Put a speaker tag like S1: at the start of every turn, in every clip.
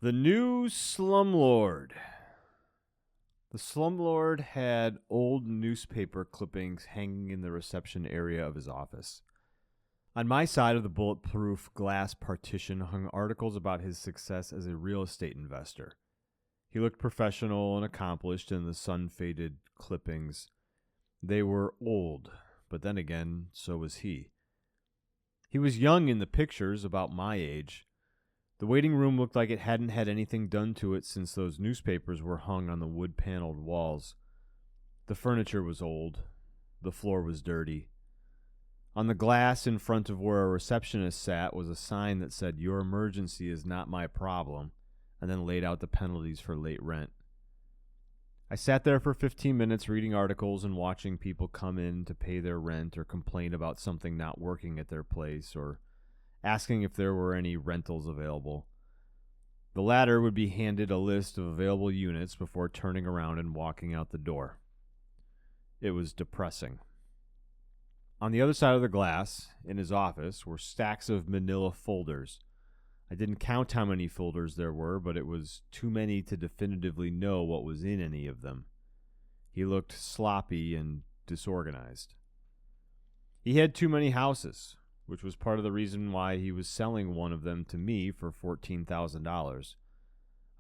S1: The new Slumlord. The Slumlord had old newspaper clippings hanging in the reception area of his office. On my side of the bulletproof glass partition hung articles about his success as a real estate investor. He looked professional and accomplished in the sun-faded clippings. They were old, but then again, so was he. He was young in the pictures, about my age. The waiting room looked like it hadn't had anything done to it since those newspapers were hung on the wood-paneled walls. The furniture was old. The floor was dirty. On the glass in front of where a receptionist sat was a sign that said, "Your emergency is not my problem," and then laid out the penalties for late rent. I sat there for 15 minutes reading articles and watching people come in to pay their rent or complain about something not working at their place or asking if there were any rentals available. The latter would be handed a list of available units before turning around and walking out the door. It was depressing. On the other side of the glass, in his office, were stacks of manila folders. I didn't count how many folders there were, but it was too many to definitively know what was in any of them. He looked sloppy and disorganized. He had too many houses, which was part of the reason why he was selling one of them to me for $14,000.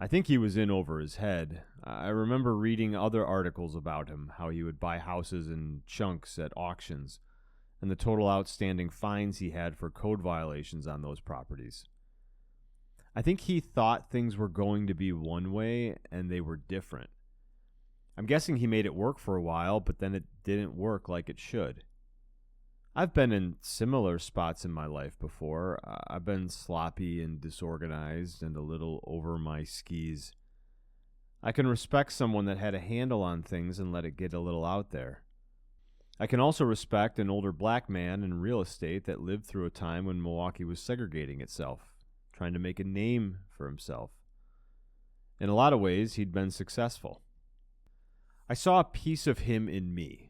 S1: I think he was in over his head. I remember reading other articles about him, how he would buy houses in chunks at auctions, and the total outstanding fines he had for code violations on those properties. I think he thought things were going to be one way, and they were different. I'm guessing he made it work for a while, but then it didn't work like it should. I've been in similar spots in my life before. I've been sloppy and disorganized and a little over my skis. I can respect someone that had a handle on things and let it get a little out there. I can also respect an older black man in real estate that lived through a time when Milwaukee was segregating itself, trying to make a name for himself. In a lot of ways, he'd been successful. I saw a piece of him in me.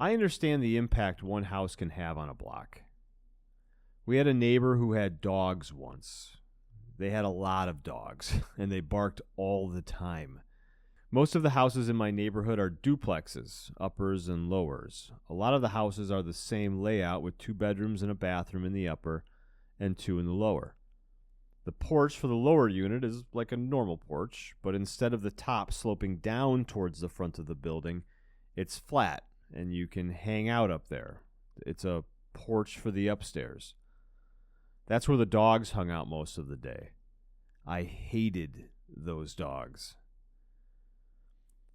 S1: I understand the impact one house can have on a block. We had a neighbor who had dogs once. They had a lot of dogs, and they barked all the time. Most of the houses in my neighborhood are duplexes, uppers and lowers. A lot of the houses are the same layout with 2 bedrooms and a bathroom in the upper and 2 in the lower. The porch for the lower unit is like a normal porch, but instead of the top sloping down towards the front of the building, it's flat, and you can hang out up there. It's a porch for the upstairs. That's where the dogs hung out most of the day. I hated those dogs.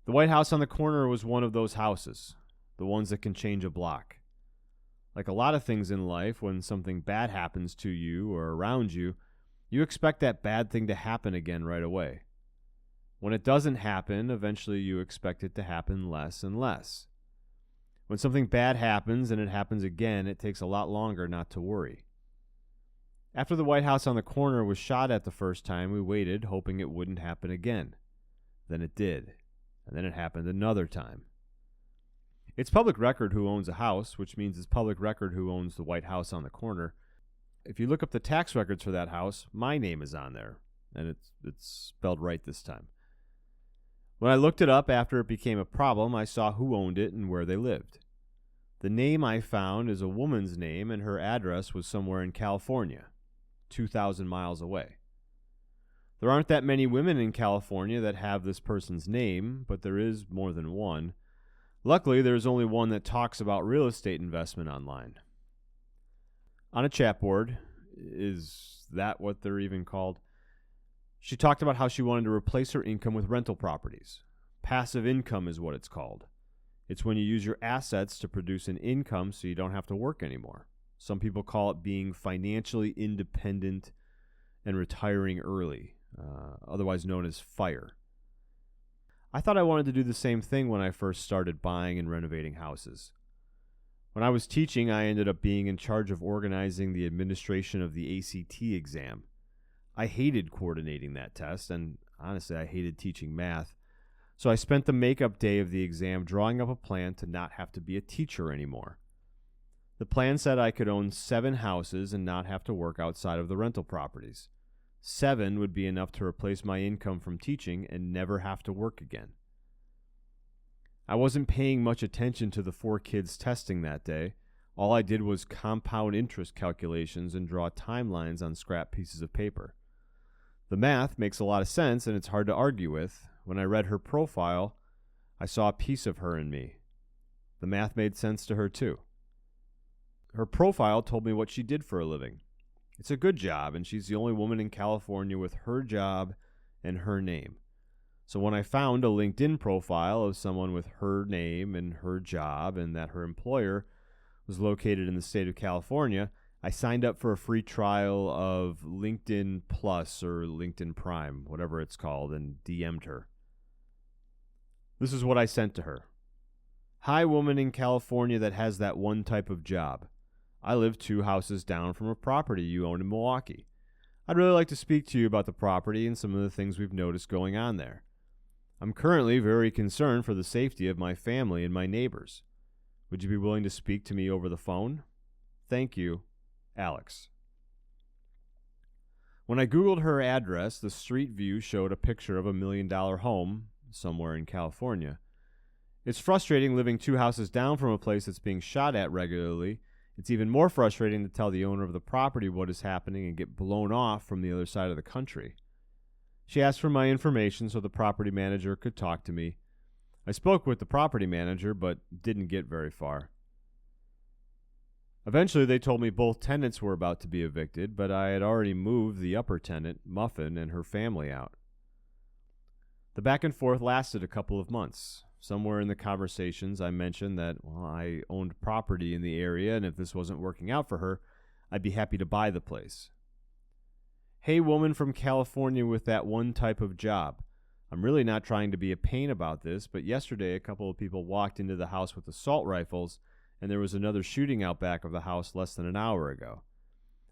S1: The White House on the corner was one of those houses, the ones that can change a block. Like a lot of things in life, when something bad happens to you or around you, you expect that bad thing to happen again right away. When it doesn't happen, eventually you expect it to happen less and less. When something bad happens and it happens again, it takes a lot longer not to worry. After the White House on the corner was shot at the first time, we waited, hoping it wouldn't happen again. Then it did, and then it happened another time. It's public record who owns a house, which means it's public record who owns the White House on the corner. If you look up the tax records for that house, my name is on there, and it's spelled right this time. When I looked it up after it became a problem, I saw who owned it and where they lived. The name I found is a woman's name, and her address was somewhere in California, 2,000 miles away. There aren't that many women in California that have this person's name, but there is more than one. Luckily, there's only one that talks about real estate investment online. On a chat board, is that what they're even called? She talked about how she wanted to replace her income with rental properties. Passive income is what it's called. It's when you use your assets to produce an income so you don't have to work anymore. Some people call it being financially independent and retiring early, otherwise known as FIRE. I thought I wanted to do the same thing when I first started buying and renovating houses. When I was teaching, I ended up being in charge of organizing the administration of the ACT exam. I hated coordinating that test, and honestly, I hated teaching math. So I spent the makeup day of the exam drawing up a plan to not have to be a teacher anymore. The plan said I could own 7 houses and not have to work outside of the rental properties. 7 would be enough to replace my income from teaching and never have to work again. I wasn't paying much attention to the 4 kids testing that day. All I did was compound interest calculations and draw timelines on scrap pieces of paper. The math makes a lot of sense and it's hard to argue with. When I read her profile, I saw a piece of her in me. The math made sense to her too. Her profile told me what she did for a living. It's a good job, and she's the only woman in California with her job and her name. So when I found a LinkedIn profile of someone with her name and her job and that her employer was located in the state of California, I signed up for a free trial of LinkedIn Plus or LinkedIn Prime, whatever it's called, and DM'd her. This is what I sent to her. Hi, woman in California that has that one type of job. I live 2 houses down from a property you own in Milwaukee. I'd really like to speak to you about the property and some of the things we've noticed going on there. I'm currently very concerned for the safety of my family and my neighbors. Would you be willing to speak to me over the phone? Thank you, Alex. When I Googled her address, the street view showed a picture of $1 million home somewhere in California. It's frustrating living 2 houses down from a place that's being shot at regularly. It's even more frustrating to tell the owner of the property what is happening and get blown off from the other side of the country. She asked for my information so the property manager could talk to me. I spoke with the property manager, but didn't get very far. Eventually, they told me both tenants were about to be evicted, but I had already moved the upper tenant, Muffin, and her family out. The back and forth lasted a couple of months. Somewhere in the conversations, I mentioned that, I owned property in the area, and if this wasn't working out for her, I'd be happy to buy the place. Hey, woman from California with that one type of job. I'm really not trying to be a pain about this, but yesterday a couple of people walked into the house with assault rifles, and there was another shooting out back of the house less than an hour ago.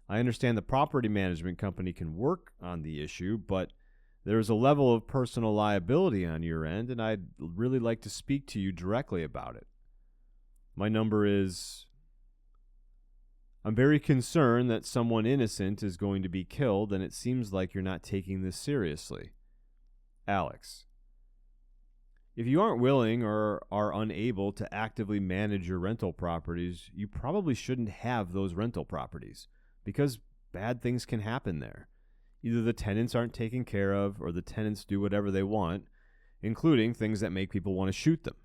S1: I understand the property management company can work on the issue, but there is a level of personal liability on your end, and I'd really like to speak to you directly about it. My number is... I'm very concerned that someone innocent is going to be killed, and it seems like you're not taking this seriously. Alex. If you aren't willing or are unable to actively manage your rental properties, you probably shouldn't have those rental properties, because bad things can happen there. Either the tenants aren't taken care of or the tenants do whatever they want, including things that make people want to shoot them.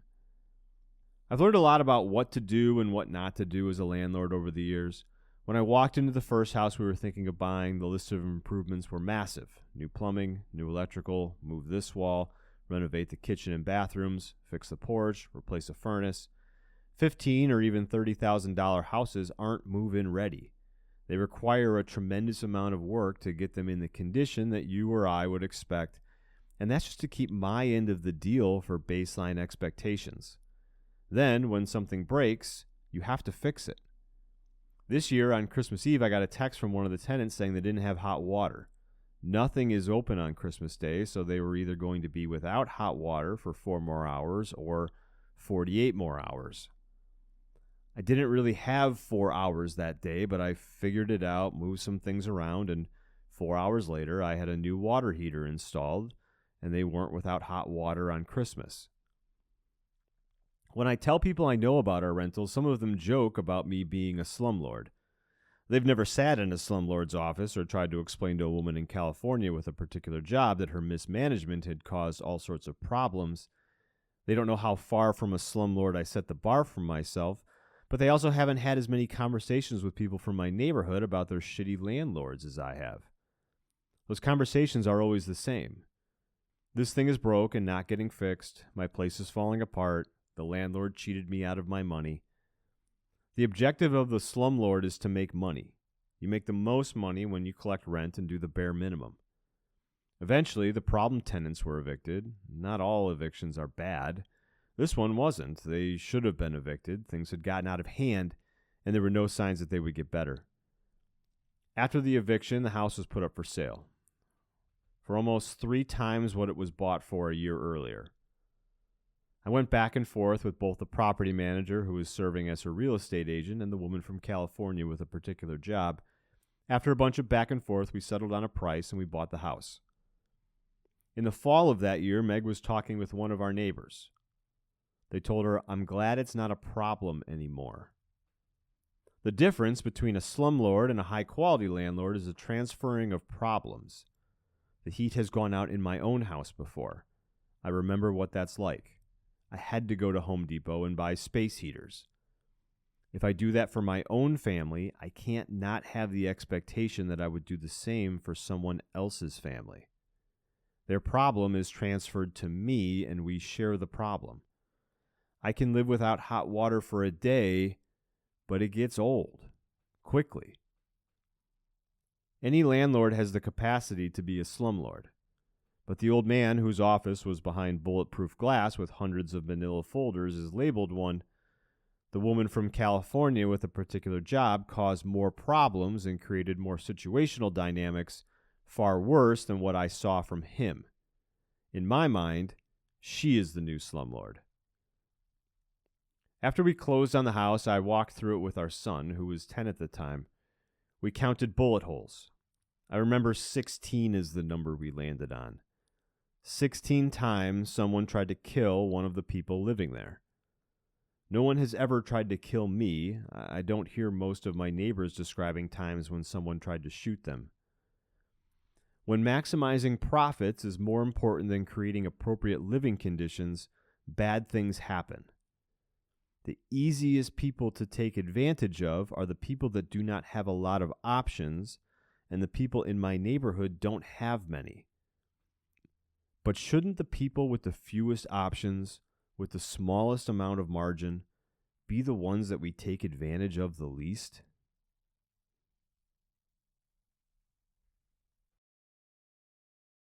S1: I've learned a lot about what to do and what not to do as a landlord over the years. When I walked into the first house we were thinking of buying, the list of improvements were massive. New plumbing, new electrical, move this wall, renovate the kitchen and bathrooms, fix the porch, replace a furnace. $15,000 or even $30,000 houses aren't move-in ready. They require a tremendous amount of work to get them in the condition that you or I would expect, and that's just to keep my end of the deal for baseline expectations. Then, when something breaks, you have to fix it. This year, on Christmas Eve, I got a text from one of the tenants saying they didn't have hot water. Nothing is open on Christmas Day, so they were either going to be without hot water for 4 more hours or 48 more hours. I didn't really have 4 hours that day, but I figured it out, moved some things around, and 4 hours later, I had a new water heater installed, and they weren't without hot water on Christmas. When I tell people I know about our rentals, some of them joke about me being a slumlord. They've never sat in a slumlord's office or tried to explain to a woman in California with a particular job that her mismanagement had caused all sorts of problems. They don't know how far from a slumlord I set the bar for myself, but they also haven't had as many conversations with people from my neighborhood about their shitty landlords as I have. Those conversations are always the same. This thing is broke and not getting fixed. My place is falling apart. The landlord cheated me out of my money. The objective of the slumlord is to make money. You make the most money when you collect rent and do the bare minimum. Eventually, the problem tenants were evicted. Not all evictions are bad. This one wasn't. They should have been evicted. Things had gotten out of hand, and there were no signs that they would get better. After the eviction, the house was put up for sale for almost 3 times what it was bought for a year earlier. I went back and forth with both the property manager who was serving as her real estate agent and the woman from California with a particular job, After a bunch of back and forth, we settled on a price and we bought the house. In the fall of that year, Meg was talking with one of our neighbors. They told her, "I'm glad it's not a problem anymore." The difference between a slumlord and a high-quality landlord is the transferring of problems. The heat has gone out in my own house before. I remember what that's like. I had to go to Home Depot and buy space heaters. If I do that for my own family, I can't not have the expectation that I would do the same for someone else's family. Their problem is transferred to me, and we share the problem. I can live without hot water for a day, but it gets old quickly. Any landlord has the capacity to be a slumlord, but the old man whose office was behind bulletproof glass with hundreds of manila folders is labeled one. The woman from California with a particular job caused more problems and created more situational dynamics far worse than what I saw from him. In my mind, she is the new slumlord. After we closed on the house, I walked through it with our son, who was 10 at the time. We counted bullet holes. I remember 16 is the number we landed on. 16 times someone tried to kill one of the people living there. No one has ever tried to kill me. I don't hear most of my neighbors describing times when someone tried to shoot them. When maximizing profits is more important than creating appropriate living conditions, bad things happen. The easiest people to take advantage of are the people that do not have a lot of options, and the people in my neighborhood don't have many. But shouldn't the people with the fewest options, with the smallest amount of margin, be the ones that we take advantage of the least?